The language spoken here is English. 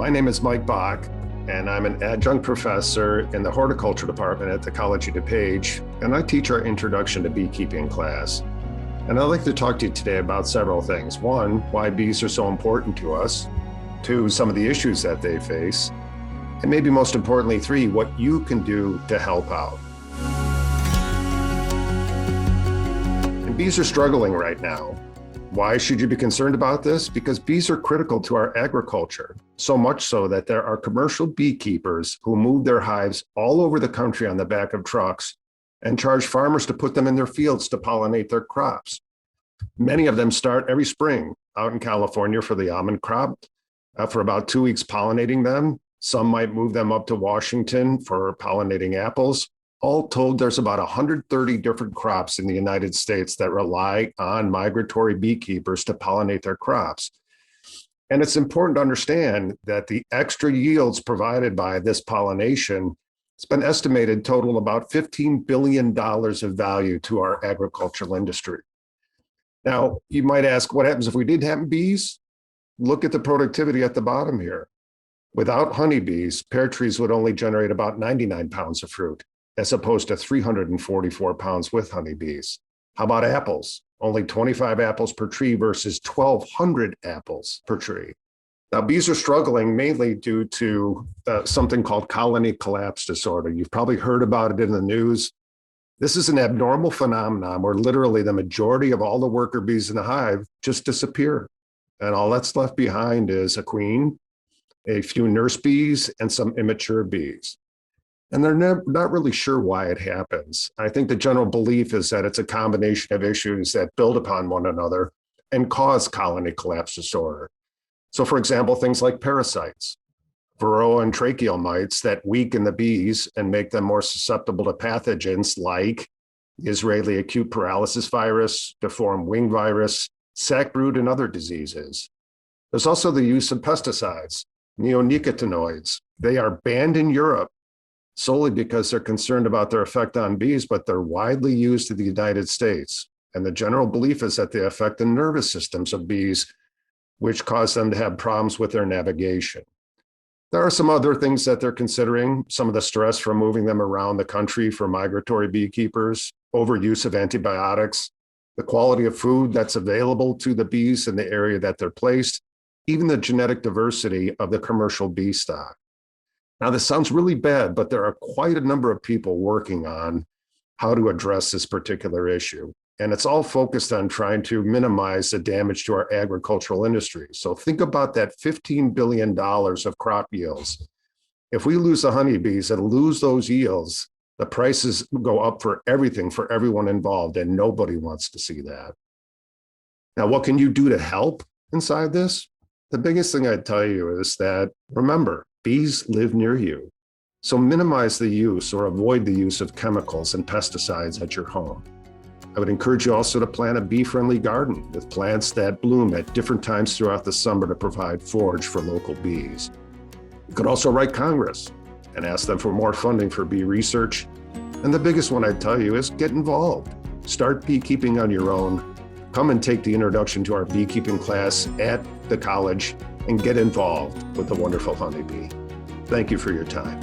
My name is Mike Bock, and I'm an adjunct professor in the horticulture department at the College of DuPage, and I teach our Introduction to Beekeeping class. And I'd like to talk to you today about several things. One, why bees are so important to us. Two, some of the issues that they face. And maybe most importantly, three, what you can do to help out. And bees are struggling right now. Why should you be concerned about this? Because bees are critical to our agriculture, so much so that there are commercial beekeepers who move their hives all over the country on the back of trucks and charge farmers to put them in their fields to pollinate their crops. Many of them start every spring out in California for the almond crop, for about 2 weeks pollinating them. Some might move them up to Washington for pollinating apples. All told, there's about 130 different crops in the United States that rely on migratory beekeepers to pollinate their crops. And it's important to understand that the extra yields provided by this pollination, it's been estimated total about $15 billion of value to our agricultural industry. Now, you might ask, what happens if we didn't have bees? Look at the productivity at the bottom here. Without honeybees, pear trees would only generate about 99 pounds of fruit, as opposed to 344 pounds with honeybees. How about apples? Only 25 apples per tree versus 1,200 apples per tree. Now, bees are struggling mainly due to something called colony collapse disorder. You've probably heard about it in the news. This is an abnormal phenomenon where literally the majority of all the worker bees in the hive just disappear. And all that's left behind is a queen, a few nurse bees, and some immature bees. And they're not really sure why it happens. I think the general belief is that it's a combination of issues that build upon one another and cause colony collapse disorder. So for example, things like parasites, varroa and tracheal mites that weaken the bees and make them more susceptible to pathogens like Israeli acute paralysis virus, deformed wing virus, sac brood, and other diseases. There's also the use of pesticides, neonicotinoids. They are banned in Europe solely because they're concerned about their effect on bees, but they're widely used in the United States. And the general belief is that they affect the nervous systems of bees, which cause them to have problems with their navigation. There are some other things that they're considering, some of the stress from moving them around the country for migratory beekeepers, overuse of antibiotics, the quality of food that's available to the bees in the area that they're placed, even the genetic diversity of the commercial bee stock. Now, this sounds really bad, but there are quite a number of people working on how to address this particular issue. And it's all focused on trying to minimize the damage to our agricultural industry. So think about that $15 billion of crop yields. If we lose the honeybees and lose those yields, the prices go up for everything, for everyone involved, and nobody wants to see that. Now, what can you do to help inside this? The biggest thing I'd tell you is that, remember, bees live near you. So minimize the use or avoid the use of chemicals and pesticides at your home. I would encourage you also to plant a bee-friendly garden with plants that bloom at different times throughout the summer to provide forage for local bees. You could also write Congress and ask them for more funding for bee research. And the biggest one I'd tell you is get involved. Start beekeeping on your own. Come and take the Introduction to our Beekeeping class at the college and get involved with the wonderful honeybee. Thank you for your time.